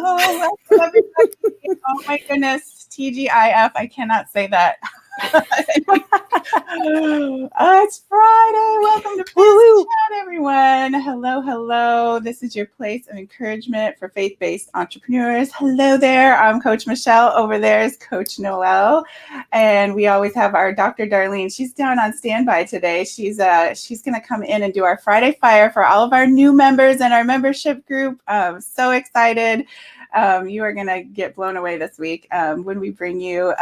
Welcome, everybody. Oh my goodness, TGIF. I cannot say that. It's Friday. Welcome to Business Chat, everyone. Hello. This is your place of encouragement for faith-based entrepreneurs. Hello there. I'm Coach Michelle. Over there is Coach Noelle. And we always have our Dr. Darlene. She's down on standby today. She's going to come in and do our Friday Fire for all of our new members and our membership group. So excited. You are going to get blown away this week when we bring you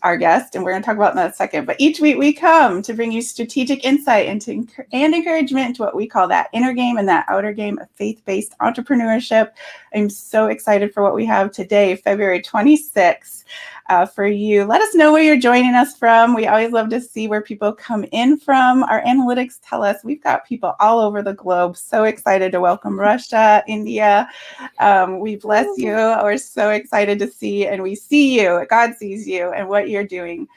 our guest, and we're going to talk about that in a second. But each week we come to bring you strategic insight and encouragement into what we call that inner game and that outer game of faith-based entrepreneurship. I'm so excited for what we have today, February 26th. For you. Let us know where you're joining us from. We always love to see where people come in from. Our analytics tell us we've got people all over the globe. So excited to welcome Russia, India. We bless you. We're so excited to see, and we see you. God sees you and what you're doing.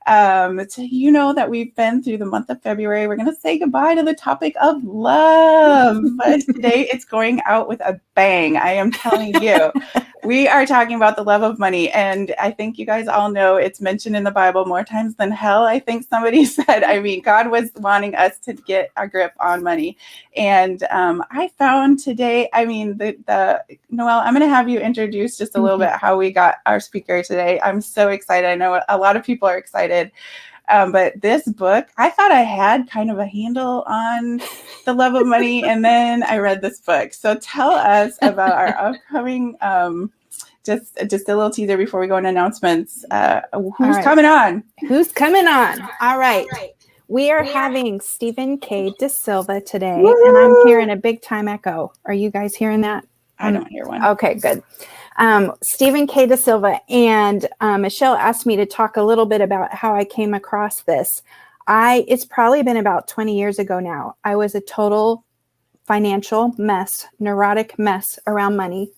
So you know that we've been through the month of February. We're going to say goodbye to the topic of love. But today it's going out with a bang. I am telling you. We are talking about the love of money, and I think you guys all know it's mentioned in the Bible more times than hell. I think somebody said, God was wanting us to get a grip on money. And I found today, the Noelle, I'm going to have you introduce just a little bit how we got our speaker today. I'm so excited. I know a lot of people are excited. But this book, I thought I had kind of a handle on the love of money, and then I read this book. So tell us about our upcoming, just a little teaser before we go into announcements. Who's coming on? Who's coming on? All right. We are having Sephen DiSilva today, and I'm hearing a big time echo. Are you guys hearing that? I don't hear one. Okay, good. Sephen DiSilva, and Michelle asked me to talk a little bit about how I came across this. It's probably been about 20 years ago now. I was a total financial mess, neurotic mess around money.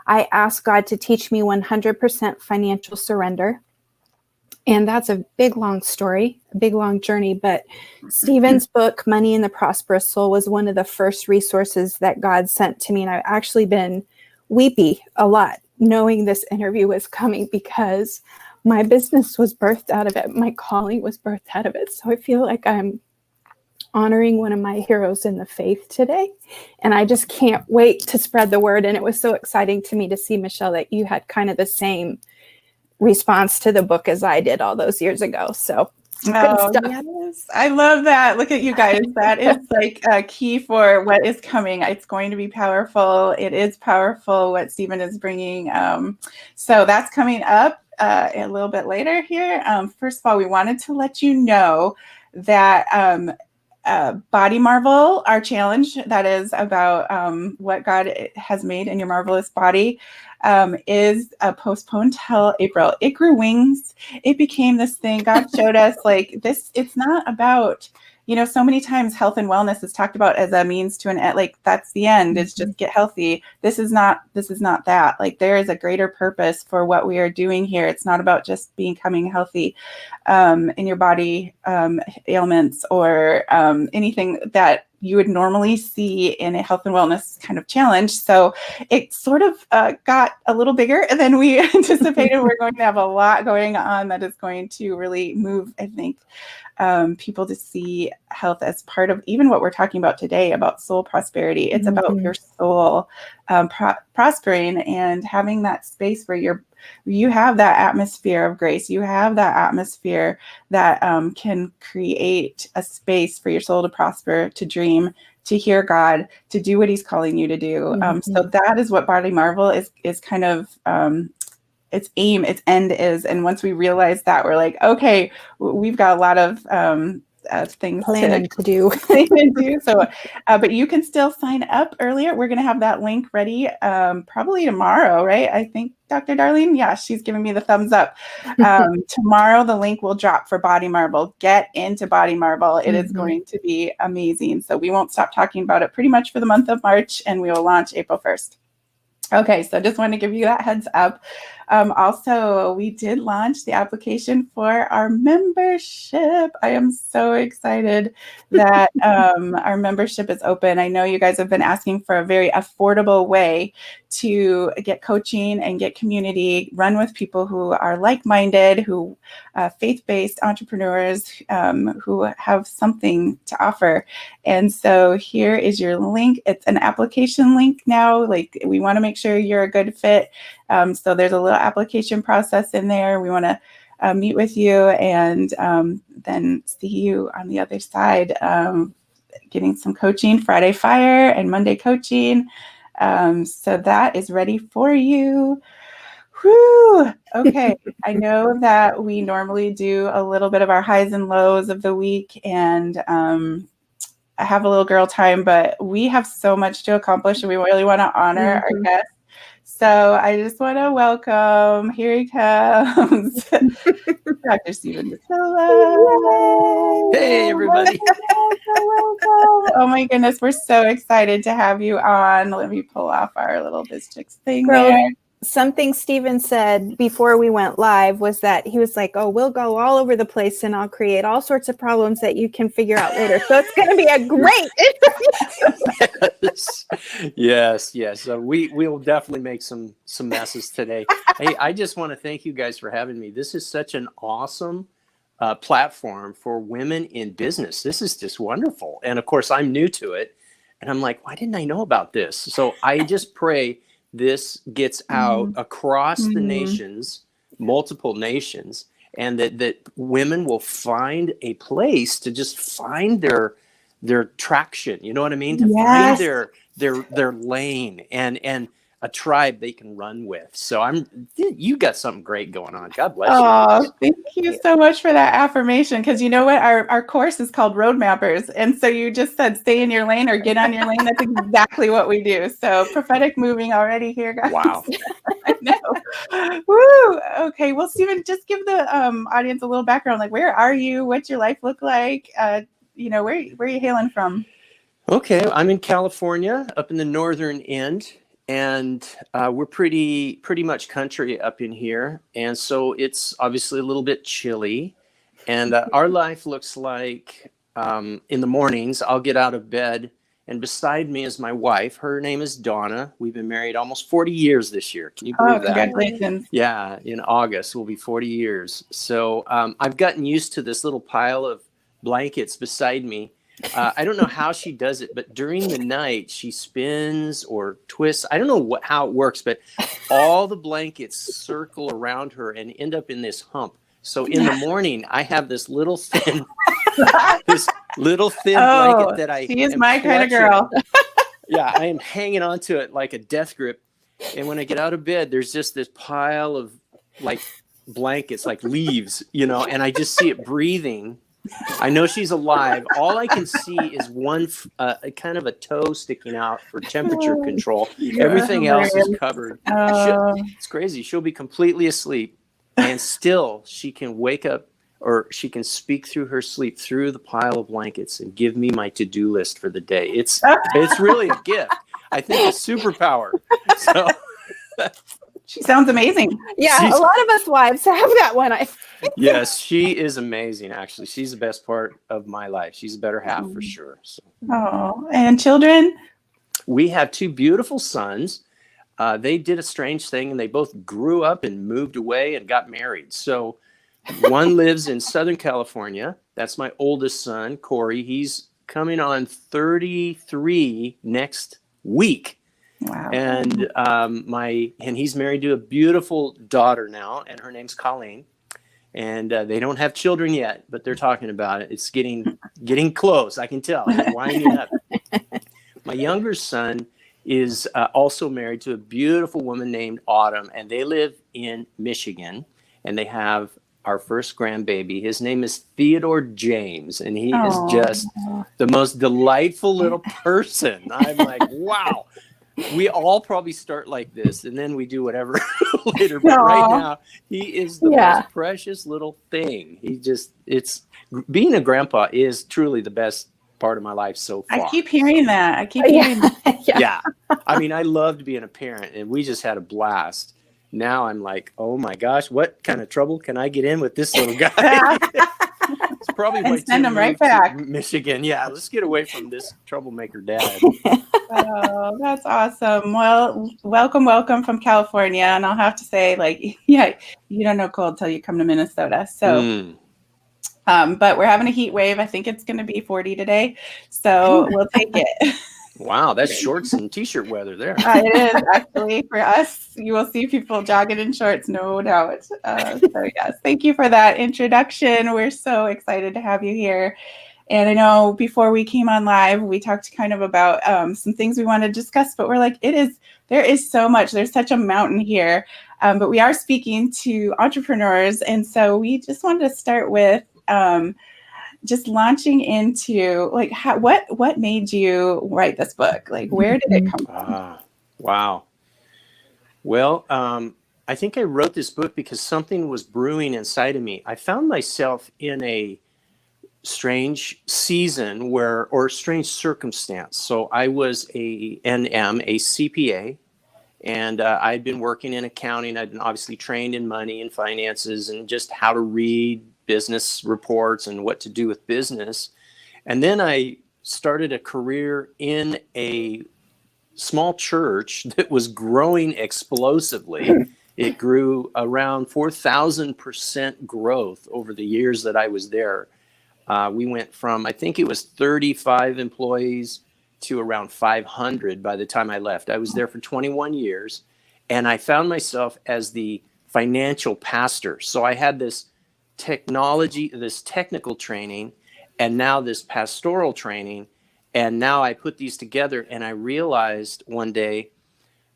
I asked God to teach me 100% financial surrender. And that's a big, long story, a big, long journey. But Stephen's book, Money and the Prosperous Soul, was one of the first resources that God sent to me. And I've actually been weepy a lot knowing this interview was coming because my business was birthed out of it. My calling was birthed out of it. So I feel like I'm honoring one of my heroes in the faith today. And I just can't wait to spread the word. And it was so exciting to me to see, Michelle, that you had kind of the same response to the book as I did all those years ago. So good stuff. Yes. I love that. Look at you guys. That is like a key for what is coming. It's going to be powerful. It is powerful what Sephen is bringing. So that's coming up a little bit later here. First of all, we wanted to let you know that Body Marvel, our challenge that is about what God has made in your marvelous body, is postponed till April. It grew wings. It became this thing. God showed us like this. It's not about, so many times health and wellness is talked about as a means to an end. Like that's the end. It's just get healthy. This is not that. Like there is a greater purpose for what we are doing here. It's not about just becoming healthy in your body, ailments or anything that you would normally see in a health and wellness kind of challenge. So it sort of got a little bigger than we anticipated. We're going to have a lot going on that is going to really move, I think, people to see health as part of even what we're talking about today about soul prosperity. It's about your soul prospering and having that space where you have that atmosphere of grace. You have that atmosphere that can create a space for your soul to prosper, to dream, to hear God, to do what he's calling you to do. So that is what Body Marvel is kind of its aim, its end is. And once we realize that, we're like, okay, we've got a lot of things planning to do. So, but you can still sign up earlier. We're going to have that link ready probably tomorrow, right? I think Dr. Darlene, yeah, she's giving me the thumbs up. Tomorrow, the link will drop for Body Marvel. Get into Body Marvel. It is going to be amazing. So we won't stop talking about it pretty much for the month of March, and we will launch April 1st. Okay, so just wanted to give you that heads up. Also, we did launch the application for our membership. I am so excited that our membership is open. I know you guys have been asking for a very affordable way to get coaching and get community, run with people who are like-minded, who faith-based entrepreneurs who have something to offer. And so here is your link. It's an application link now. Like, we want to make sure you're a good fit. So there's a little application process in there. We want to meet with you and then see you on the other side, getting some coaching, Friday Fire and Monday coaching. So that is ready for you. Whew. Okay. I know that we normally do a little bit of our highs and lows of the week, and I have a little girl time, but we have so much to accomplish, and we really want to honor our guests. So I just want to welcome, here he comes, Dr. Sephen DiSilva. Hey, everybody. Welcome. Oh my goodness, we're so excited to have you on. Let me pull off our little Biz Chicks thing there. Something Stephen said before we went live was that he was like, oh, we'll go all over the place and I'll create all sorts of problems that you can figure out later. So it's going to be a great interview. Yes. We'll definitely make some messes today. Hey, I just want to thank you guys for having me. This is such an awesome platform for women in business. This is just wonderful. And of course, I'm new to it. And I'm like, why didn't I know about this? So I just pray this gets out across the nations, multiple nations, and that women will find a place to just find their traction. You know what I mean? To find their lane and a tribe they can run with. So you got something great going on. God bless you. Oh, thank you so much for that affirmation. Because you know what? Our course is called Road Mappers. And so you just said stay in your lane or get on your lane. That's exactly what we do. So prophetic moving already here, guys. Wow. I know. Woo. Okay. Well, Sephen, just give the audience a little background. Like, where are you? What's your life look like? Where are you hailing from? Okay. I'm in California, up in the northern end. And we're pretty much country up in here. And so it's obviously a little bit chilly. And our life looks like in the mornings, I'll get out of bed. And beside me is my wife. Her name is Donna. We've been married almost 40 years this year. Can you believe that? Congratulations. Yeah, in August will be 40 years. So I've gotten used to this little pile of blankets beside me. I don't know how she does it, but during the night she spins or twists. I don't know how it works, but all the blankets circle around her and end up in this hump. So in the morning, I have this little thin, blanket that I. She is my kind of girl. Yeah, I am hanging onto it like a death grip. And when I get out of bed, there's just this pile of like blankets, like leaves, and I just see it breathing. I know she's alive. All I can see is one kind of a toe sticking out for temperature control. Everything else is covered. It's crazy. She'll be completely asleep, and still she can wake up, or she can speak through her sleep through the pile of blankets and give me my to-do list for the day. It's really a gift. I think a superpower. So she sounds amazing. Yeah, a lot of us wives have that one. Yes, she is amazing, actually. She's the best part of my life. She's a better half for sure. So. Oh, and children? We have two beautiful sons. They did a strange thing, and they both grew up and moved away and got married. So one lives in Southern California. That's my oldest son, Corey. He's coming on 33 next week. Wow. And and he's married to a beautiful daughter now, and her name's Colleen. And they don't have children yet, but they're talking about it. It's getting close. I can tell. They're winding up. My younger son is also married to a beautiful woman named Autumn, and they live in Michigan. And they have our first grandbaby. His name is Theodore James, and he is just the most delightful little person. I'm like, wow. We all probably start like this, and then we do whatever later. But right now, he is the most precious little thing. Being a grandpa is truly the best part of my life so far. I keep hearing that. Yeah. I mean, I loved being a parent, and we just had a blast. now I'm like, oh my gosh, what kind of trouble can I get in with this little guy? It's probably why send Tim him right moved to back. Michigan. Yeah, let's get away from this troublemaker dad. Oh, that's awesome. Well, welcome from California. And I'll have to say, like, yeah, you don't know cold till you come to Minnesota. So, but we're having a heat wave. I think it's going to be 40 today. So we'll take it. Wow, that's shorts and t-shirt weather there. It is actually for us. You will see people jogging in shorts, no doubt. So yes, thank you for that introduction. We're so excited to have you here. And I know before we came on live, we talked kind of about some things we want to discuss, but we're like, there is so much. There's such a mountain here. But we are speaking to entrepreneurs. And so we just wanted to start with just launching into like what made you write this book? Like, where did it come from? Wow. Well, I think I wrote this book because something was brewing inside of me. I found myself in a strange season or strange circumstance. So I was a CPA, and I'd been working in accounting. I'd been obviously trained in money and finances and just how to read business reports and what to do with business. And then I started a career in a small church that was growing explosively. It grew around 4,000% growth over the years that I was there. We went from, I think it was 35 employees to around 500 by the time I left. I was there for 21 years, and I found myself as the financial pastor. So I had this technical training, and now this pastoral training. And now I put these together, and I realized one day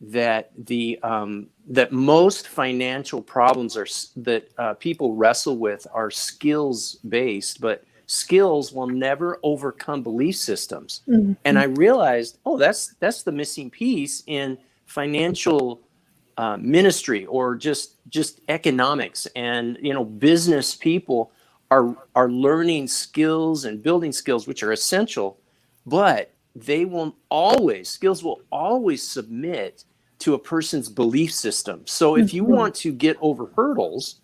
that that most financial problems that people wrestle with are skills based, but skills will never overcome belief systems. Mm-hmm. And I realized, that's the missing piece in financial ministry or just economics. And business people are learning skills and building skills, which are essential, but skills will always submit to a person's belief system. So if you want to get over hurdles,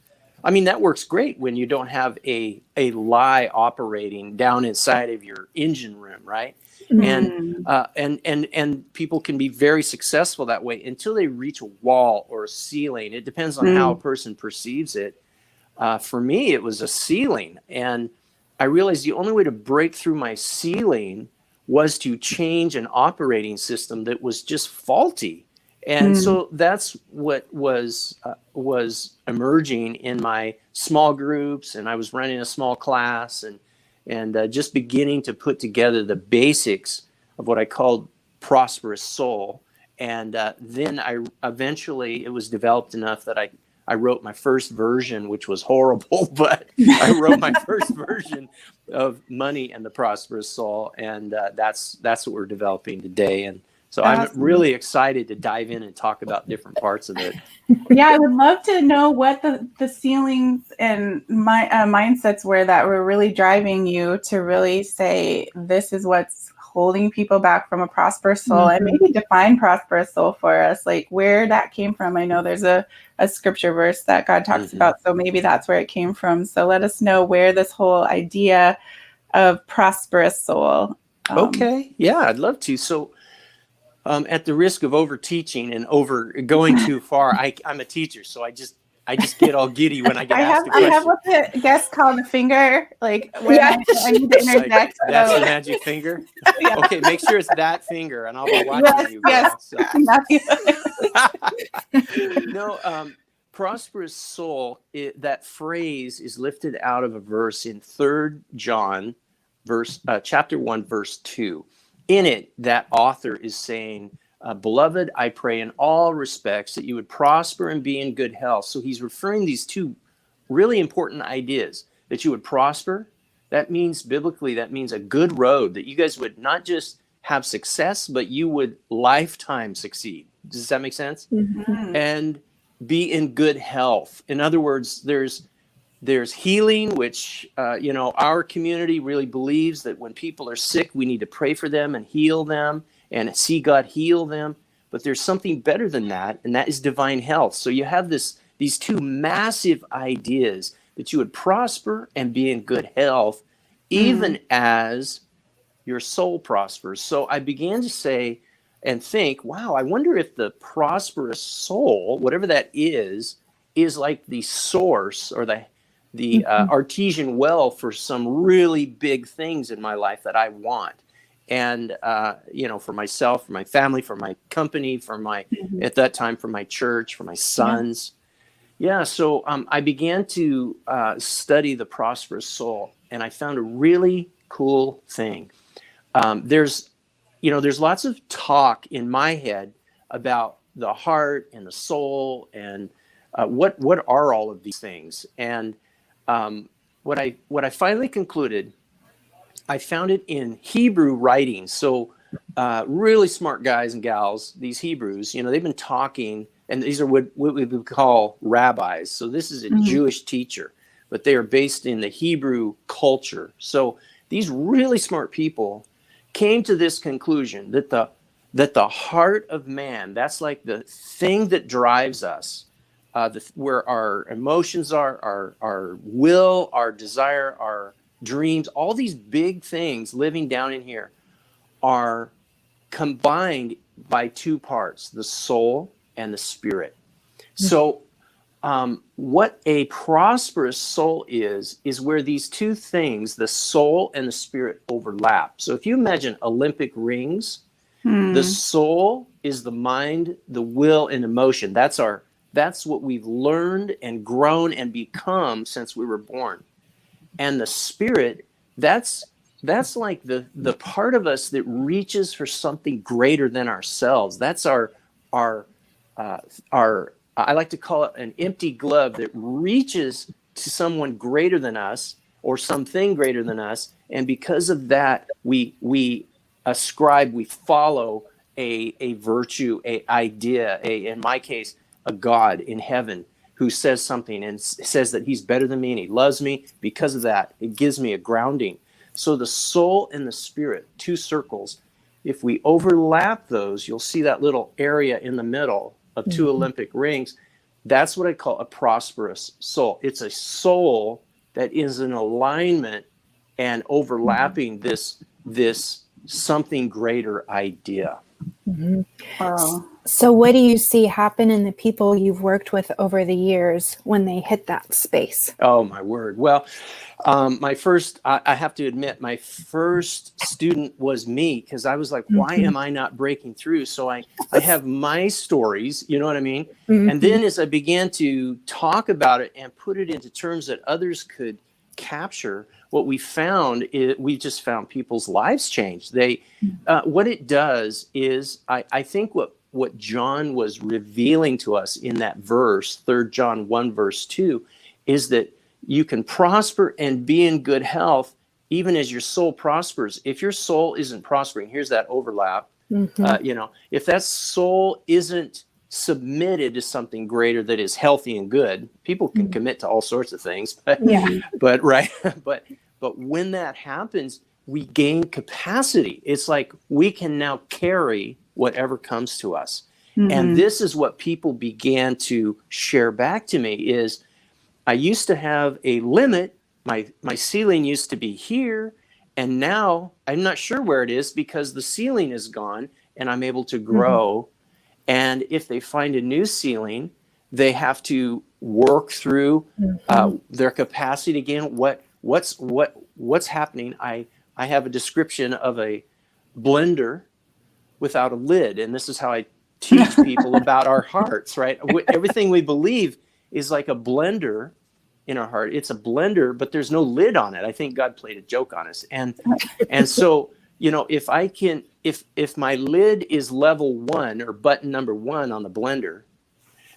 I mean, that works great when you don't have a lie operating down inside of your engine room, right? And people can be very successful that way until they reach a wall or a ceiling. It depends on how a person perceives it. For me, it was a ceiling, and I realized the only way to break through my ceiling was to change an operating system that was just faulty. And so that's what was emerging in my small groups, and I was running a small class and just beginning to put together the basics of what I called prosperous soul. And then it was developed enough that I wrote my first version, which was horrible, but I wrote my first version of Money and the Prosperous Soul, and that's what we're developing today. And so I'm really excited to dive in and talk about different parts of it. Yeah, I would love to know what the ceilings and mindsets were that were really driving you to really say, this is what's holding people back from a prosperous soul, and maybe define prosperous soul for us, like where that came from. I know there's a scripture verse that God talks about, so maybe that's where it came from. So let us know where this whole idea of prosperous soul. Okay, yeah, I'd love to. So at the risk of over teaching and over going too far, I'm a teacher, so I just get all giddy when I get asked a question. I have what the guests call the finger, like when I need to interject. That's the magic finger? Yeah. Okay, make sure it's that finger, and I'll be watching you. Yes. No, prosperous soul, that phrase is lifted out of a verse in 3 John, chapter 1, verse 2. In it, that author is saying, beloved, I pray in all respects that you would prosper and be in good health. So he's referring these two really important ideas, that you would prosper. That means biblically, that means a good road, that you guys would not just have success, but you would lifetime succeed. Does that make sense? Mm-hmm. And be in good health. In other words, there's healing, which, our community really believes that when people are sick, we need to pray for them and heal them and see God heal them. but there's something better than that, and that is divine health. So you have these two massive ideas that you would prosper and be in good health, even as your soul prospers. So I began to say and think, wow, I wonder if the prosperous soul, whatever that is like the source or the artesian well for some really big things in my life that I want. And, for myself, for my family, for my company, for at that time, for my church, for my sons. Yeah. So I began to study the prosperous soul, and I found a really cool thing. There's lots of talk in my head about the heart and the soul and what are all of these things. And what I finally concluded, I found it in Hebrew writings. So really smart guys and gals, these Hebrews, they've been talking, and these are what we would call rabbis. So this is a Jewish teacher, but they are based in the Hebrew culture. So these really smart people came to this conclusion that the heart of man, that's like the thing that drives us, where our emotions are, our will, our desire, our dreams, all these big things living down in here are combined by two parts, the soul and the spirit. So what a prosperous soul is where these two things, the soul and the spirit, overlap. So if you imagine Olympic rings, the soul is the mind, the will, and emotion. That's what we've learned and grown and become since we were born. And the spirit, that's like the part of us that reaches for something greater than ourselves. That's our I like to call it an empty glove that reaches to someone greater than us or something greater than us. And because of that, we follow a virtue, a idea, in my case, a God in heaven who says something and says that he's better than me and he loves me. Because of that, it gives me a grounding. So the soul and the spirit, two circles, if we overlap those, you'll see that little area in the middle of two Olympic rings. That's what I call a prosperous soul. It's a soul that is in alignment and overlapping this something greater idea. Wow. So what do you see happen in the people you've worked with over the years when they hit that space? Oh, my word. Well, I have to admit, my first student was me, because I was like, why am I not breaking through? So I have my stories, you know what I mean? And then as I began to talk about it and put it into terms that others could capture, what we found is we just found people's lives changed. What it does is, I think what John was revealing to us in that verse, 3 John 1 verse 2, is that you can prosper and be in good health even as your soul prospers. If your soul isn't prospering, here's that overlap. If that soul isn't submitted to something greater that is healthy and good, people can commit to all sorts of things, but when that happens, we gain capacity. It's like we can now carry whatever comes to us. And this is what people began to share back to me is, I used to have a limit. My ceiling used to be here, and now I'm not sure where it is because the ceiling is gone and I'm able to grow. And if they find a new ceiling, they have to work through their capacity again. What's happening? I have a description of a blender without a lid, and this is how I teach people about our hearts, right? Everything we believe is like a blender in our heart. It's a blender, but there's no lid on it. I think God played a joke on us. And so, if my lid is level 1 or button number 1 on the blender,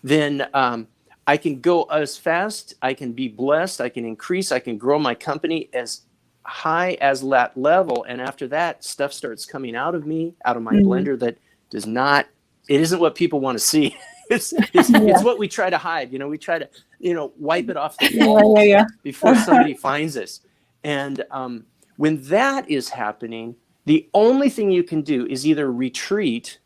then I can go as fast, I can be blessed, I can increase, I can grow my company as high as that level. And after that, stuff starts coming out of me, out of my blender that it isn't what people want to see. It's what we try to hide. We try to, wipe it off the wall before somebody finds us. And when that is happening, the only thing you can do is either retreat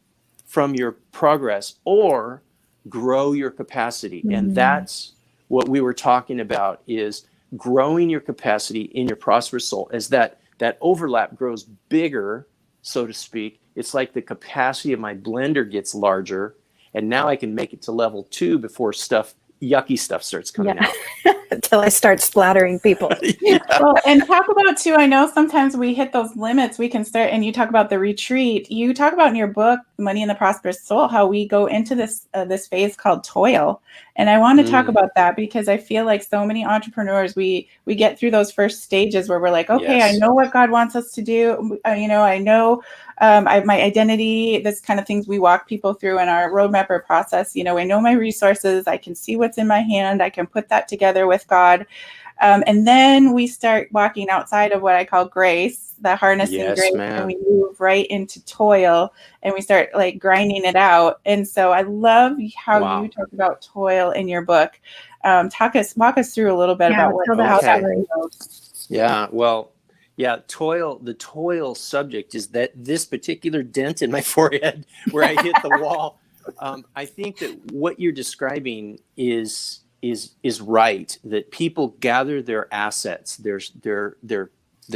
from your progress or grow your capacity. And that's what we were talking about, is growing your capacity in your prosperous soul. As that overlap grows bigger, so to speak, it's like the capacity of my blender gets larger, and now I can make it to level 2 before yucky stuff starts coming out. Until I start splattering people. Yeah. Well, and talk about too, I know sometimes we hit those limits. We can start, and you talk about the retreat. You talk about in your book, Money in the Prosperous Soul, how we go into this phase called toil. And I want to talk about that because I feel like so many entrepreneurs, we get through those first stages where we're like, okay, Yes. I know what God wants us to do. I know my identity, this kind of things we walk people through in our roadmapper process. I know my resources. I can see what's in my hand. I can put that together with God. And then we start walking outside of what I call grace, the harnessing grace, and we move right into toil, and we start like grinding it out. And so I love how you talk about toil in your book. Walk us through a little bit about how that goes. Yeah, well, yeah, the toil subject is that this particular dent in my forehead where I hit the wall. I think that what you're describing is right, that people gather their assets, their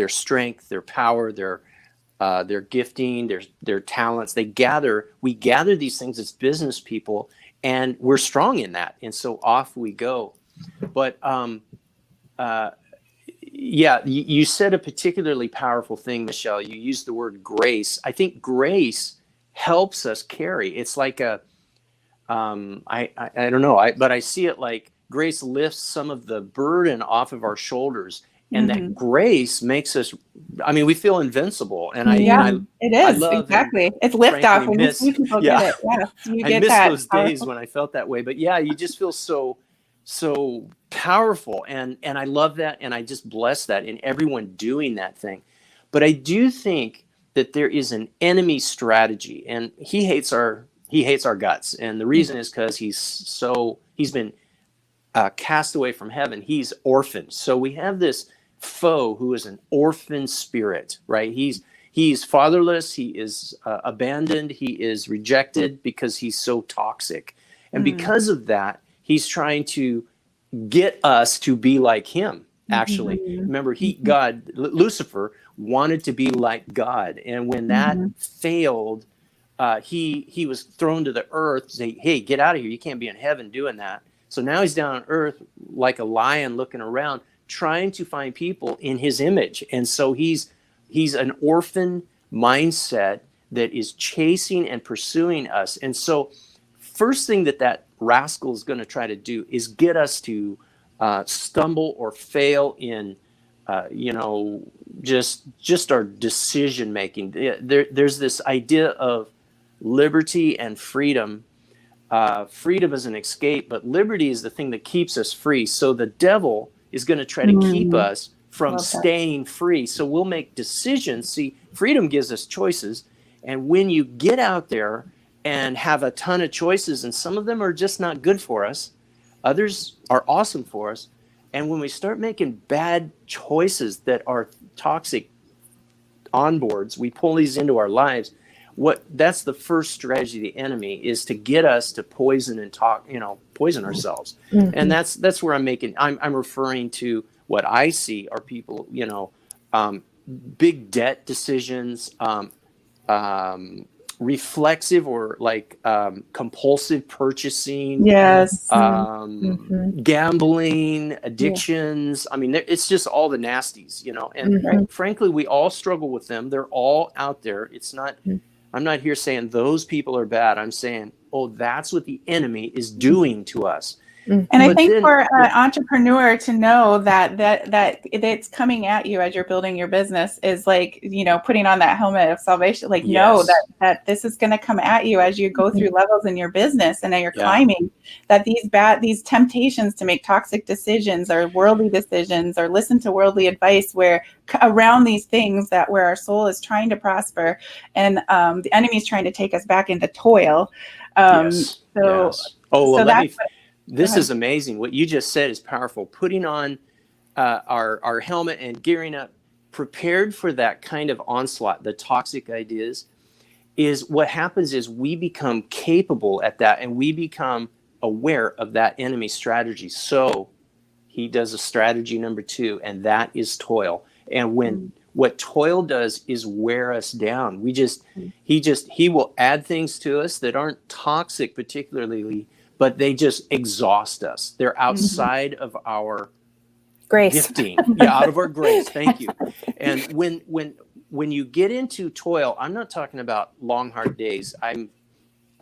strength, their power, their gifting, their talents. We gather these things as business people, and we're strong in that, and so off we go. But you said a particularly powerful thing, Michelle. You used the word grace. I think grace helps us carry. It's like I don't know, but I see it like grace lifts some of the burden off of our shoulders, and that grace makes us, we feel invincible. And it is, exactly. It's lift off when you see people get it. Yeah, you get that. I miss those days when I felt that way. But yeah, you just feel so powerful, and I love that, and I just bless that in everyone doing that thing. But I do think that there is an enemy strategy, and he hates our guts, and the reason is because he's been cast away from heaven. He's orphaned. So we have this foe who is an orphan spirit, right? He's fatherless. He is abandoned. He is rejected because he's so toxic, and because of that, he's trying to get us to be like him. Actually, remember, Lucifer wanted to be like God, and when that failed, he was thrown to the earth. Say, hey, get out of here! You can't be in heaven doing that. So now he's down on earth like a lion, looking around, trying to find people in his image. And so he's an orphan mindset that is chasing and pursuing us. And so first thing that rascal is going to try to do is get us to stumble or fail in, just our decision making. There's this idea of liberty and freedom. Freedom is an escape, but liberty is the thing that keeps us free. So the devil is going to try to keep us from staying free. So we'll make decisions. See, freedom gives us choices. And when you get out there and have a ton of choices, and some of them are just not good for us, others are awesome for us. And when we start making bad choices that are toxic onboards, we pull these into our lives. That's the first strategy of the enemy, is to get us to poison ourselves. And that's where I'm referring to what I see are people, big debt decisions, reflexive or like compulsive purchasing, gambling, addictions. It's just all the nasties, and frankly, we all struggle with them. They're all out there. It's not, I'm not here saying those people are bad. I'm saying, that's what the enemy is doing to us. And I think for an entrepreneur to know that it's coming at you as you're building your business is like, putting on that helmet of salvation, like, know that this is going to come at you as you go through levels in your business and then you're climbing, that these temptations to make toxic decisions or worldly decisions or listen to worldly advice where around these things where our soul is trying to prosper and the enemy is trying to take us back into toil. This is amazing. What you just said is powerful. Putting on our helmet and gearing up, prepared for that kind of onslaught, the toxic ideas. is what happens is we become capable at that, and we become aware of that enemy strategy. So he does a strategy number 2, and that is toil. And when what toil does is wear us down. He will add things to us that aren't toxic particularly, but they just exhaust us. They're outside of our Grace. gifting. Yeah, out of our grace. Thank you. And when you get into toil, I'm not talking about long, hard days. I'm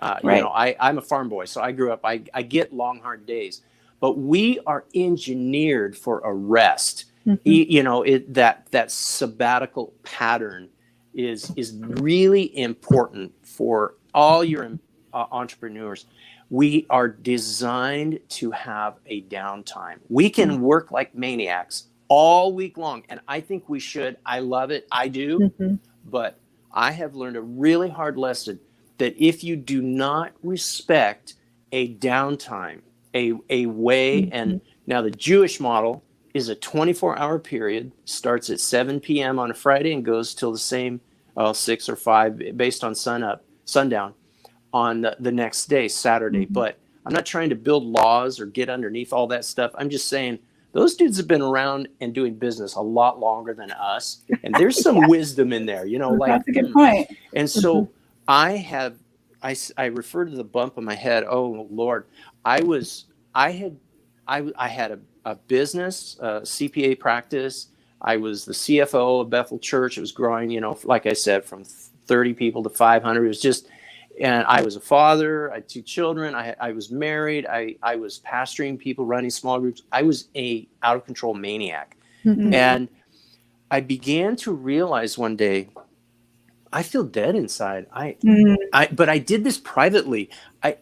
a farm boy, so I grew up, I get long, hard days, but we are engineered for a rest. That sabbatical pattern is really important for all your entrepreneurs. We are designed to have a downtime. We can work like maniacs all week long, and I think we should. I love it. I do. But I have learned a really hard lesson that if you do not respect a downtime, a way, and now the Jewish model is a 24-hour period, starts at 7 p.m. on a Friday and goes till the same 6 or 5 based on sundown on the next day, Saturday. But I'm not trying to build laws or get underneath all that stuff. I'm just saying those dudes have been around and doing business a lot longer than us, and there's some wisdom in there, That's a good point. And so I refer to the bump on my head. Oh Lord, I had a business, CPA practice. I was the CFO of Bethel Church. It was growing, like I said, from 30 people to 500. It was just, and I was a father. I had 2 children. I was married. I was pastoring people, running small groups. I was a out of control maniac. And I began to realize one day, I feel dead inside. But I did this privately.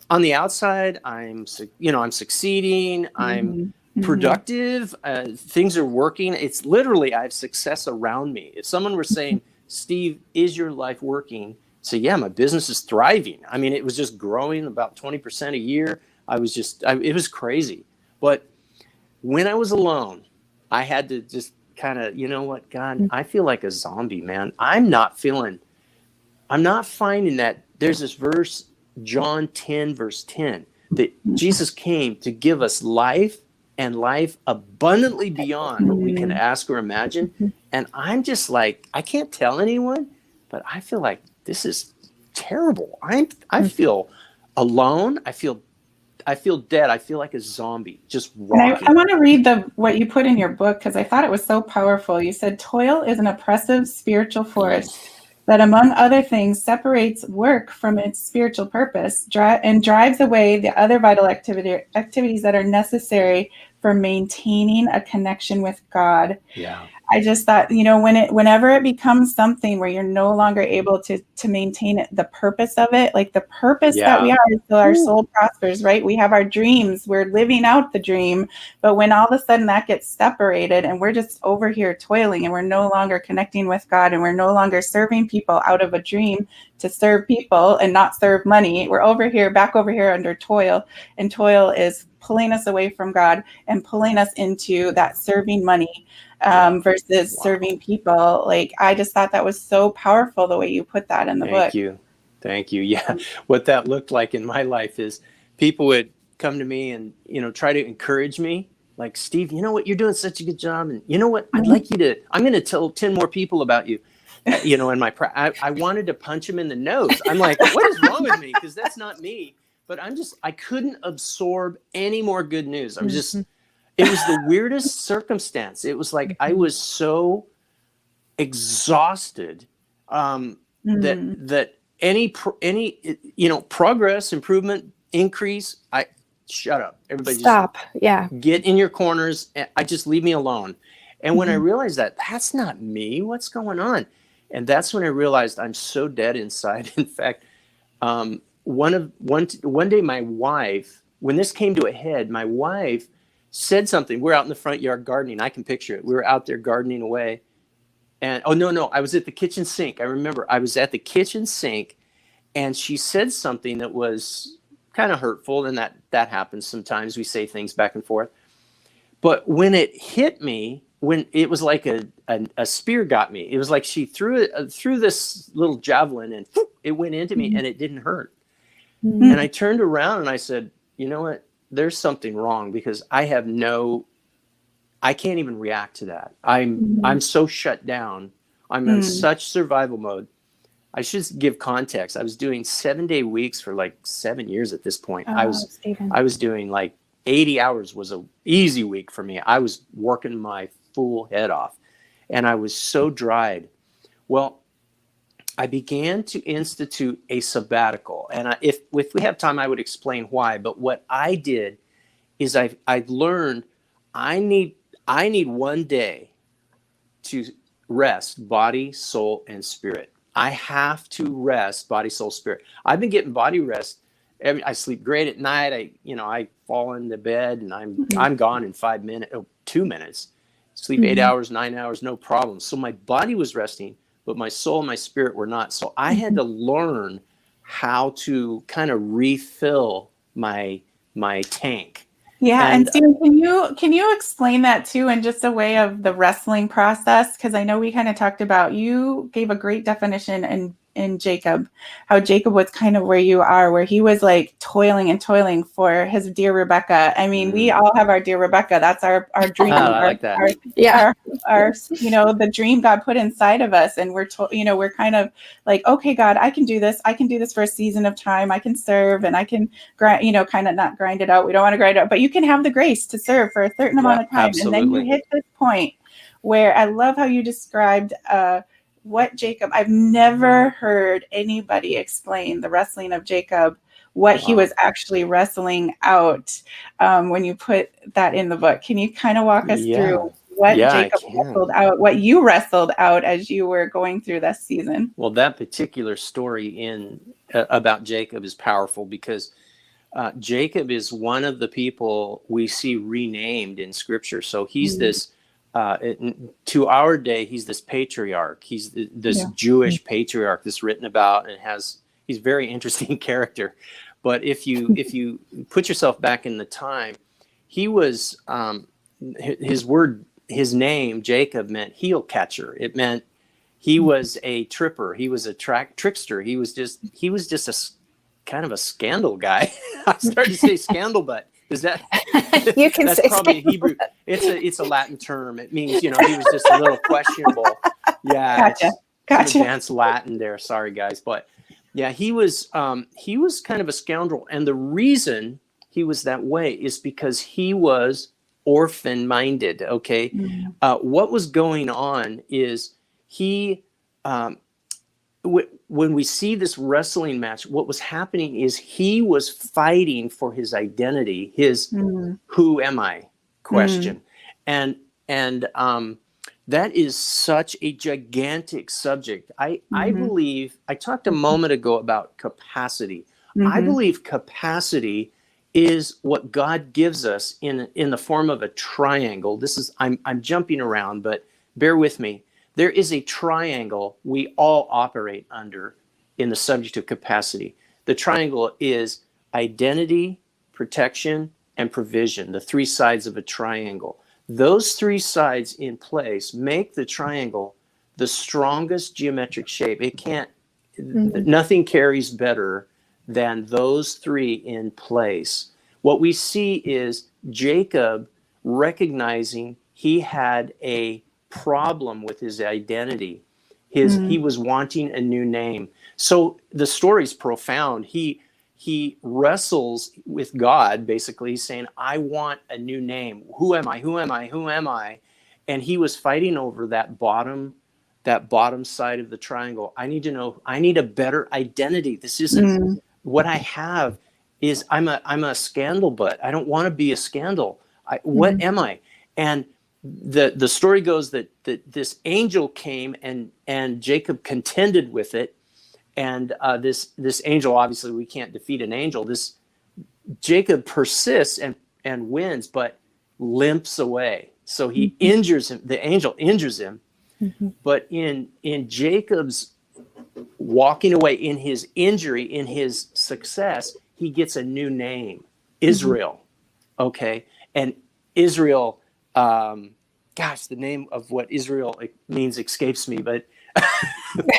On the outside, I'm succeeding. I'm productive. Things are working. It's literally, I have success around me. If someone were saying, Steve, is your life working? So yeah, my business is thriving. I mean, it was just growing about 20% a year. It was crazy. But when I was alone, I had to just kind of, God, I feel like a zombie, man. I'm not finding that. There's this verse, John 10, verse 10, that Jesus came to give us life and life abundantly beyond what we can ask or imagine. And I'm just like, I can't tell anyone, but I feel like this is terrible. I feel alone. I feel dead. I feel like a zombie, just rocking. I want to read what you put in your book, because I thought it was so powerful. You said, toil is an oppressive spiritual force that, among other things, separates work from its spiritual purpose and drives away the other vital activities that are necessary for maintaining a connection with God. Yeah. I just thought, whenever it becomes something where you're no longer able to maintain it, the purpose of it, like the purpose that we are is so our soul prospers, right? We have our dreams, we're living out the dream. But when all of a sudden that gets separated and we're just over here toiling and we're no longer connecting with God and we're no longer serving people out of a dream to serve people and not serve money, we're back over here under toil. And toil is pulling us away from God and pulling us into that serving money versus serving people. Like, I just thought that was so powerful, the way you put that in the book. Thank you. Yeah. What that looked like in my life is people would come to me and, try to encourage me. Like, Steve, you know what? You're doing such a good job. And you know what? I'm going to tell 10 more people about you. In I wanted to punch him in the nose. I'm like, what is wrong with me? Because that's not me. But I couldn't absorb any more good news. It was the weirdest circumstance. It was like I was so exhausted that any progress, improvement, increase, shut up. Everybody stop. Get in your corners. And I just leave me alone. And when I realized that that's not me, what's going on? And that's when I realized I'm so dead inside. In fact, one day my wife, when this came to a head, my wife said something. We're out in the front yard gardening. I can picture it. We were out there gardening away. And I was at the kitchen sink. I remember I was at the kitchen sink and she said something that was kind of hurtful. And that happens sometimes. We say things back and forth. But when it hit me, when it was like a spear got me. It was like she threw this little javelin and it went into me and it didn't hurt. Mm-hmm. And I turned around and I said, you know what? There's something wrong because I can't even react to that. I'm so shut down. I'm in such survival mode. I should give context. I was doing 7-day weeks for like 7 years at this point. I was doing like 80 hours was a easy week for me. I was working my full head off and I was so dried. Well, I began to institute a sabbatical. And if we have time, I would explain why. But what I did is I learned I need 1 day to rest body, soul, and spirit. I have to rest body, soul, spirit. I've been getting body rest. I sleep great at night. I fall into bed and I'm gone in 5 minutes, 2 minutes. Sleep 8 hours, 9 hours, no problem. So my body was resting, but my soul and my spirit were not. So I had to learn how to kind of refill my tank. Yeah, and Stephen, can you explain that too in just a way of the wrestling process? Because I know we kind of talked about, you gave a great definition in Jacob, how Jacob was kind of where you are, where he was like toiling and toiling for his dear Rebecca. I mean, we all have our dear Rebecca. That's our dream. I like that. Our the dream God put inside of us, and we're we're kind of like, okay, God, I can do this. I can do this for a season of time. I can serve, and I can grind, kind of not grind it out. We don't want to grind it out, but you can have the grace to serve for a certain amount of time, absolutely. and then you hit this point where I love how you described what Jacob. I've never heard anybody explain the wrestling of Jacob, what he was actually wrestling out when you put that in the book. Can you kind of walk us through what Jacob wrestled out, what you wrestled out as you were going through this season? Well, that particular story about Jacob is powerful because Jacob is one of the people we see renamed in Scripture. So he's this, to our day, he's this patriarch. He's this Jewish patriarch that's written about, and he's a very interesting character. But if you put yourself back in the time, he was his name Jacob meant heel catcher. It meant he was a tripper. He was a trickster. He was just a kind of a scandal guy. I started to say scandal, but is that you can that's say probably a Hebrew. It's a Latin term. It means he was just a little questionable. Yeah, gotcha. Advanced Latin there. Sorry guys, but yeah, he was kind of a scoundrel, and the reason he was that way is because he was orphan-minded. Okay, what was going on is he. When we see this wrestling match, what was happening is he was fighting for his identity, his "Who am I?" question, and that is such a gigantic subject. I believe I talked a moment ago about capacity. I believe capacity is what God gives us in the form of a triangle. I'm jumping around, but bear with me. There is a triangle we all operate under in the subject of capacity. The triangle is identity, protection, and provision, the three sides of a triangle. Those three sides in place make the triangle the strongest geometric shape. It can't, nothing carries better than those three in place. What we see is Jacob recognizing he had a problem with his identity. He was wanting a new name. So the story's profound. He wrestles with God, basically. He's saying, I want a new name. Who am I? Who am I? Who am I? And he was fighting over that bottom side of the triangle. I need to know, I need a better identity. This isn't what I have. Is I'm a scandal butt. I don't want to be a scandal. What am I? And the story goes that this angel came and Jacob contended with it, and this angel, obviously we can't defeat an angel. This Jacob persists and wins, but limps away. So he injures him. The angel injures him, but in Jacob's walking away, in his injury, in his success, he gets a new name, Israel. Okay, and Israel gosh, the name of what Israel means escapes me, but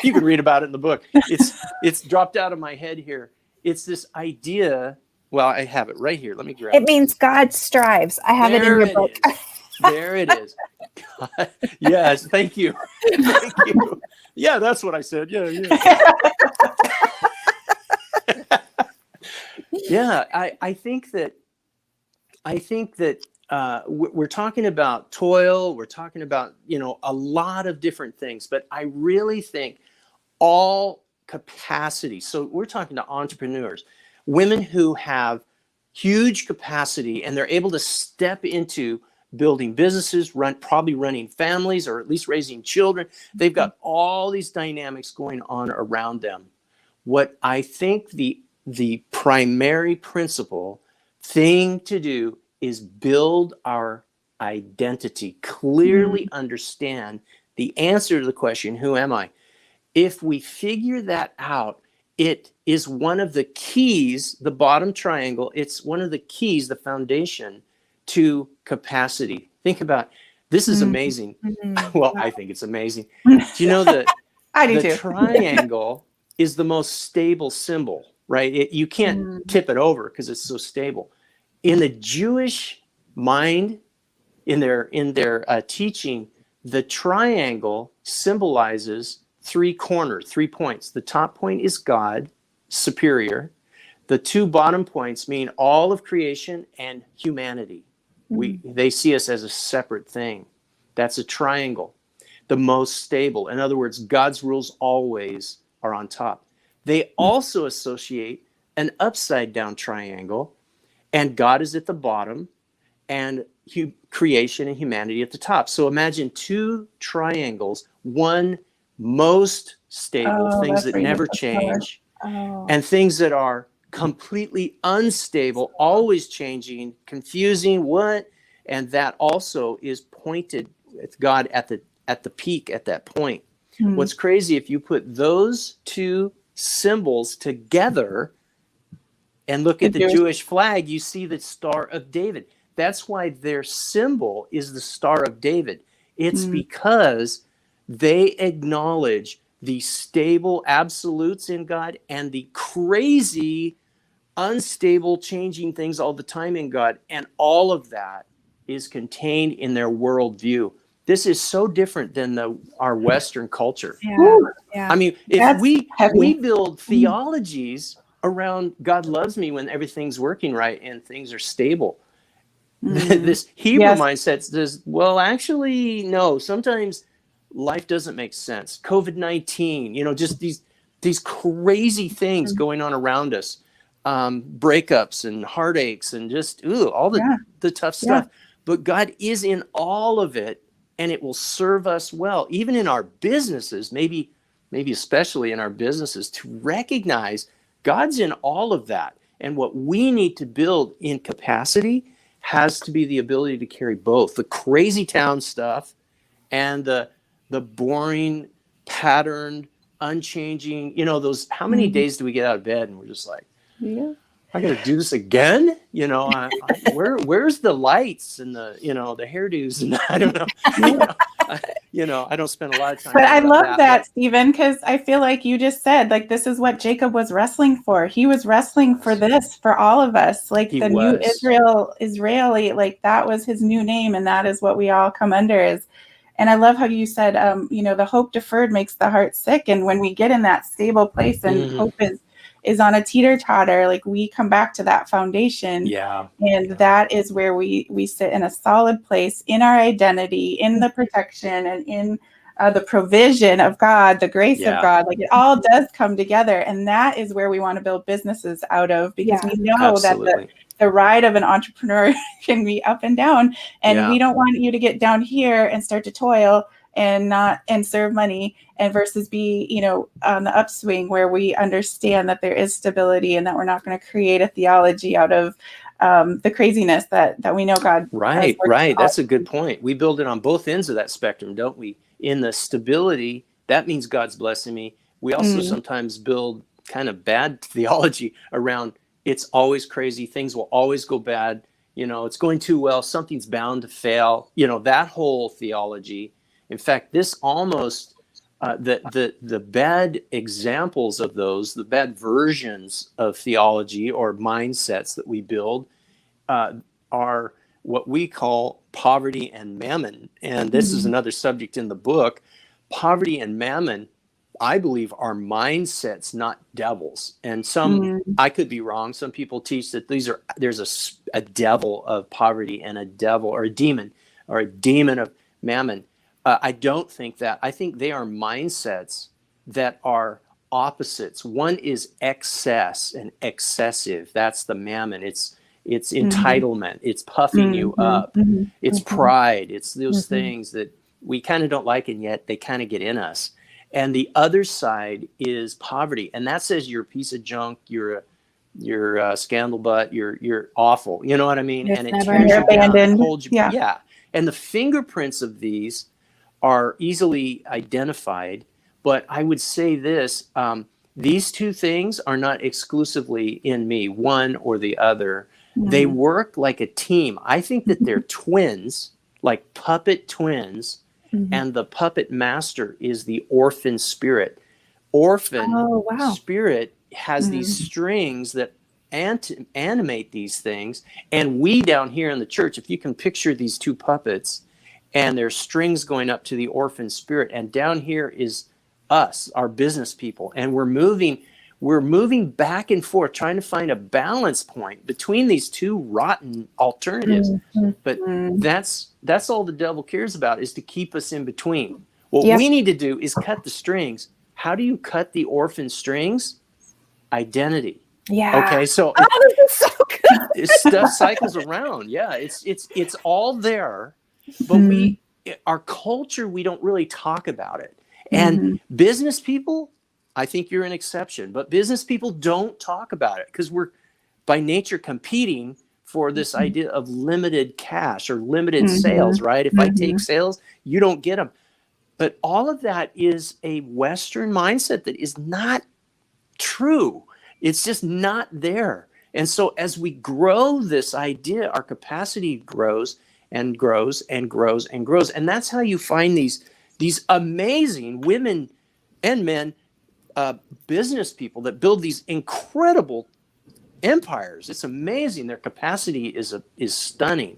you can read about it in the book. It's dropped out of my head here. It's this idea. Well, I have it right here. Let me grab It it. means God strives. I have it in your book. There it is. Yes, thank you. Thank you. Yeah, that's what I said. Yeah. Yeah, I think that we're talking about toil. We're talking about, a lot of different things, but I really think all capacity. So we're talking to entrepreneurs, women who have huge capacity, and they're able to step into building businesses, probably running families, or at least raising children. They've got all these dynamics going on around them. What I think the primary principle thing to do is build our identity, clearly understand the answer to the question, who am I? If we figure that out, it is one of the keys, the bottom triangle, it's one of the keys, the foundation to capacity. Think about, this is amazing. Well, I think it's amazing. Do you know that I do the too. triangle is the most stable symbol, right? You can't tip it over because it's so stable. In the Jewish mind, in their teaching, the triangle symbolizes 3 corners, 3 points. The top point is God, superior. The 2 bottom points mean all of creation and humanity. They see us as a separate thing. That's a triangle, the most stable. In other words, God's rules always are on top. They also associate an upside down triangle, and God is at the bottom, and creation and humanity at the top. So imagine 2 triangles, one most stable, things that never change, and things that are completely unstable, always changing, confusing, and that also is pointed with God at the peak at that point. What's crazy, if you put those 2 symbols together and look at the Jewish flag, you see the Star of David. That's why their symbol is the Star of David. It's because they acknowledge the stable absolutes in God and the crazy, unstable, changing things all the time in God. And all of that is contained in their worldview. This is so different than our Western culture. Yeah. I mean, if That's we heavy. build theologies around God loves me when everything's working right and things are stable, this Hebrew mindset says, well, actually, no, sometimes life doesn't make sense. COVID-19, just these crazy things going on around us, breakups and heartaches and just all the tough stuff. But God is in all of it, and it will serve us well, even in our businesses, maybe especially in our businesses, to recognize God's in all of that. And what we need to build in capacity has to be the ability to carry both the crazy town stuff and the boring, patterned, unchanging, those, how many days do we get out of bed and we're just like, I got to do this again? Where's the lights and the hairdos? And I don't know. I don't spend a lot of time. But I love that, Stephen, because I feel like you just said, like, this is what Jacob was wrestling for. He was wrestling for this, for all of us. Like the new Israeli, like that was his new name. And that is what we all come under. And I love how you said, the hope deferred makes the heart sick. And when we get in that stable place and hope is on a teeter-totter, like we come back to that foundation. And that is where we sit in a solid place in our identity, in the protection, and in the provision of God, the grace of God. Like it all does come together. And that is where we want to build businesses out of, because we know that the ride of an entrepreneur can be up and down. And we don't want you to get down here and start to toil and serve money, and versus be, on the upswing where we understand that there is stability and that we're not going to create a theology out of the craziness that we know God. Right. That's a good point. We build it on both ends of that spectrum, don't we? In the stability, that means God's blessing me. We also sometimes build kind of bad theology around it's always crazy. Things will always go bad. it's going too well, something's bound to fail, that whole theology. In fact, this almost the bad examples of those, the bad versions of theology or mindsets that we build are what we call poverty and mammon. And this is another subject in the book. Poverty and mammon, I believe, are mindsets, not devils. And I could be wrong. Some people teach that there's a devil of poverty and a devil or a demon of mammon. I don't think that. I think they are mindsets that are opposites. One is excess and excessive. That's the mammon. It's entitlement. It's puffing you up. It's pride. It's those things that we kind of don't like, and yet they kind of get in us. And the other side is poverty, and that says you're a piece of junk. You're a scandal butt. You're awful. You know what I mean? It's and it never tears you down, abandoned. holds you. Yeah. And the fingerprints of these are easily identified. But I would say this: these two things are not exclusively in me, one or the other. They work like a team. I think that they're twins, like puppet twins. And the puppet master is the orphan spirit. Spirit has these strings that animate these things. And we down here in the church, if you can picture these two puppets, and there's strings going up to the orphan spirit, and down here is us, our business people, and we're moving back and forth, trying to find a balance point between these two rotten alternatives. But that's all the devil cares about, is to keep us in between. What we need to do is cut the strings. How do you cut the orphan strings? Identity. Yeah. Okay. So this is so good. Stuff cycles around. Yeah. It's all there, but our culture, we don't really talk about it. And business people, I think you're an exception, but business people don't talk about it because we're by nature competing for this idea of limited cash or limited sales, right? If I take sales, you don't get them. But all of that is a Western mindset that is not true. It's just not there. And so as we grow this idea, our capacity grows and grows and grows and grows. And that's how you find these amazing women and men, business people that build these incredible empires. It's amazing. Their capacity is stunning.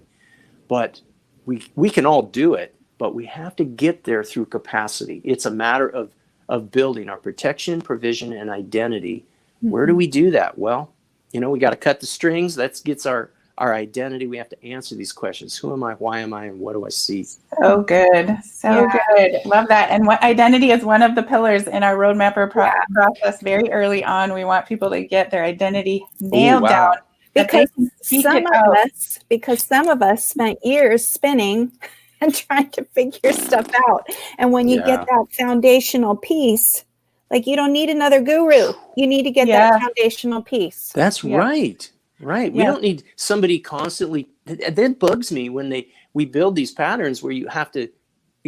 But we can all do it, but we have to get there through capacity. It's a matter of building our protection, provision, and identity. Where do we do that? Well, we got to cut the strings. That gets our identity. We have to answer these questions. Who am I? Why am I? And what do I see? So good. So good. Love that. And what identity is one of the pillars in our roadmapper process very early on. We want people to get their identity nailed down. Because some of us spent years spinning and trying to figure stuff out. And when you get that foundational piece, like, you don't need another guru. You need to get that foundational piece. That's right. Right. We don't need somebody constantly. That bugs me when we build these patterns where you have to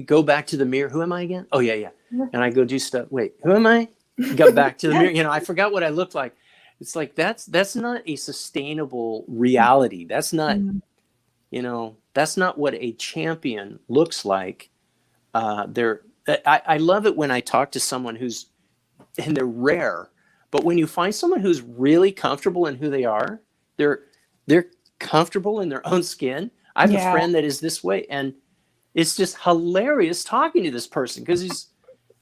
go back to the mirror. Who am I again? Oh, yeah. And I go do stuff. Wait, who am I? Go back to the mirror. I forgot what I looked like. It's like, that's not a sustainable reality. That's not, that's not what a champion looks like. I love it when I talk to someone and they're rare, but when you find someone who's really comfortable in who they are, they're comfortable in their own skin. I have a friend that is this way, and it's just hilarious talking to this person because he's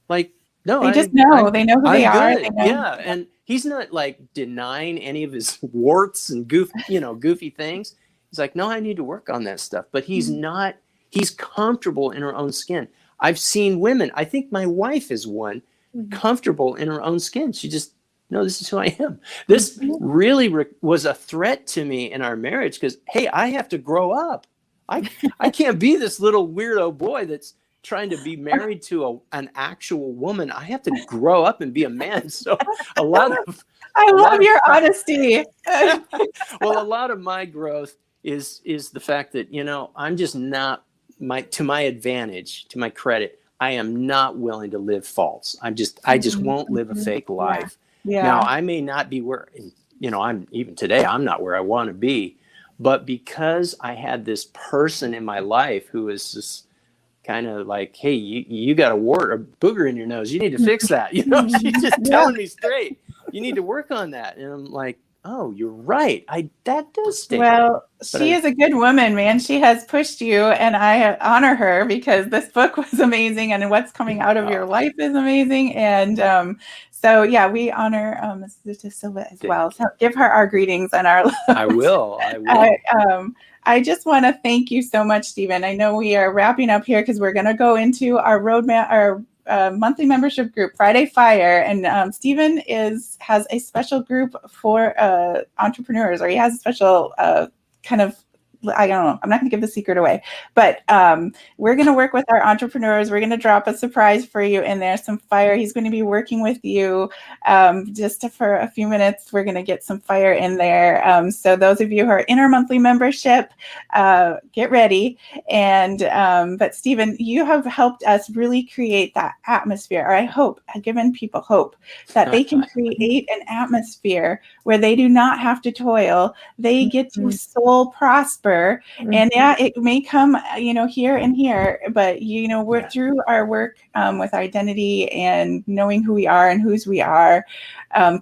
like, no, they know who they are. Yeah, and he's not like denying any of his warts and goofy things. He's like, no, I need to work on that stuff. But he's not. He's comfortable in her own skin. I've seen women. I think my wife is one, comfortable in her own skin. She just, no, this is who I am. This really was a threat to me in our marriage because, hey, I have to grow up. I can't be this little weirdo boy that's trying to be married to an actual woman. I have to grow up and be a man. So I love your honesty. Well, a lot of my growth is the fact that, I'm just not to my advantage, to my credit, I am not willing to live false. I just won't live a fake life. Yeah. Now I may not be where, I'm even today, I'm not where I want to be, But because I had this person in my life who was just kind of like, hey, you got a wart or booger in your nose. You need to fix that. You know, she's just telling me straight, you need to work on that. And I'm like, oh, you're right. That does stink. Well, she is a good woman, man. She has pushed you, and I honor her because this book was amazing, and what's coming out of your life is amazing. And so, yeah, we honor Mrs. DiSilva as well. So give her our greetings and our love. I will. I just want to thank you so much, Stephen. I know we are wrapping up here because we're going to go into our roadmap, our monthly membership group, Friday Fire, and Stephen has a special group for entrepreneurs, or he has a special kind of, I don't know, I'm not going to give the secret away, but we're going to work with our entrepreneurs. We're going to drop a surprise for you in there, some fire. He's going to be working with you just for a few minutes. We're going to get some fire in there. So those of you who are in our monthly membership, get ready. And but Stephen, you have helped us really create that atmosphere, or I hope, given people hope that they can create an atmosphere where they do not have to toil. They get to soul prosper. And yeah, it may come, here and here, but we're through our work with identity and knowing who we are and whose we are,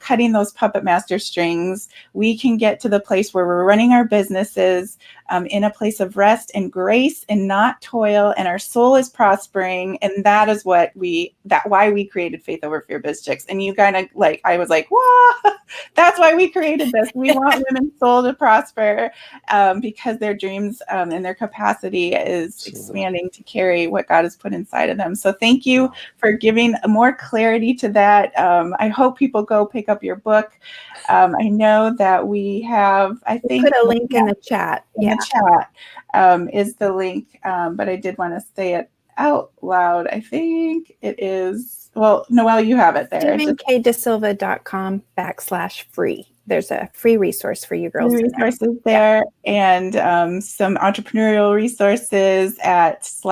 cutting those puppet master strings, we can get to the place where we're running our businesses in a place of rest and grace and not toil, and our soul is prospering. And that is why we created Faith Over Fear Biz Chicks. And you kind of I was like, wow, that's why we created this. We want women's soul to prosper because their dreams and their capacity is expanding to carry what God has put inside of them. So thank you for giving more clarity to that. I hope people go pick up your book. I know that we have, I think, put a link in the chat. The chat is the link, but I did want to say it out loud. I think it is, Noelle, you have it there. StephenKDiSilva.com/free. There's a free resource for you girls. Resources there, and some entrepreneurial resources at it's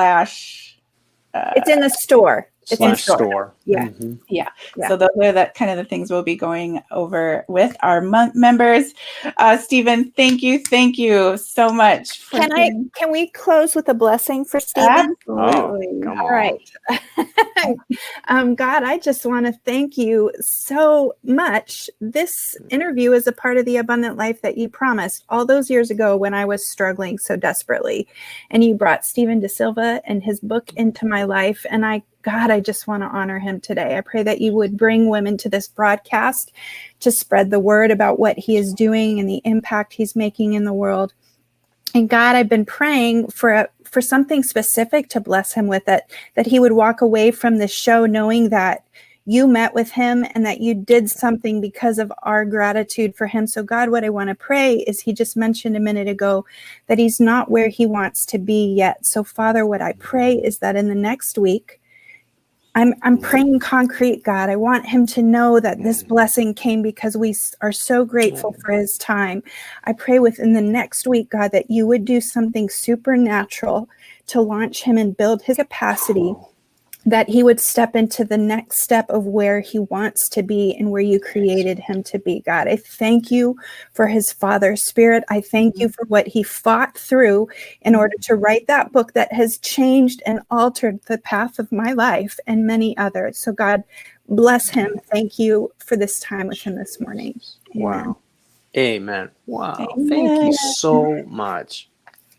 in the store. It's in the store. Yeah. Mm-hmm. Yeah. So those are the kind of the things we'll be going over with our members. Stephen, thank you so much. Can we close with a blessing for Stephen? Absolutely. All right. God, I just want to thank you so much. This interview is a part of the abundant life that you promised all those years ago when I was struggling so desperately. And you brought Sephen DiSilva and his book into my life. And God, I just want to honor him today. I pray that you would bring women to this broadcast to spread the word about what he is doing and the impact he's making in the world. And God, I've been praying for something specific to bless him with it, that he would walk away from this show knowing that you met with him and that you did something because of our gratitude for him. So God, what I want to pray is, he just mentioned a minute ago that he's not where he wants to be yet. So Father, what I pray is that in the next week, I'm praying concrete, God. I want him to know that this blessing came because we are so grateful for his time. I pray within the next week, God, that you would do something supernatural to launch him and build his capacity, that he would step into the next step of where he wants to be and where you created him to be, God. I thank you for his father spirit. I thank you for what he fought through in order to write that book that has changed and altered the path of my life and many others. So God, bless him. Thank you for this time with him this morning. Wow. Amen. Wow. Amen. Thank you so much.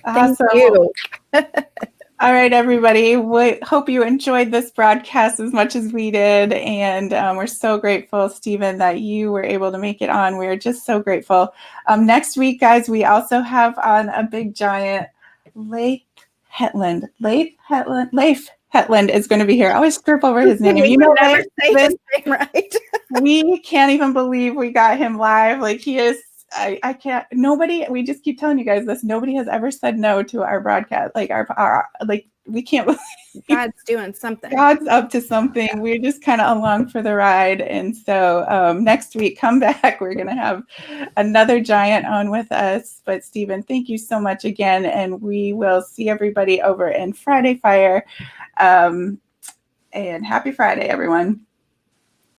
Thank you. All right, everybody. We hope you enjoyed this broadcast as much as we did. And we're so grateful, Stephen, that you were able to make it on. We're just so grateful. Next week, guys, we also have on a big giant, Leif Hetland. Leif Hetland is going to be here. I always trip over his name. You know, never say his name right. We can't even believe we got him live. He is. I can't, we just keep telling you guys this. Nobody has ever said no to our broadcast. We can't believe God's doing something. God's up to something. Yeah. We're just kind of along for the ride. And so next week, come back. We're going to have another giant on with us. But Stephen, thank you so much again. And we will see everybody over in Friday Fire. And happy Friday, everyone.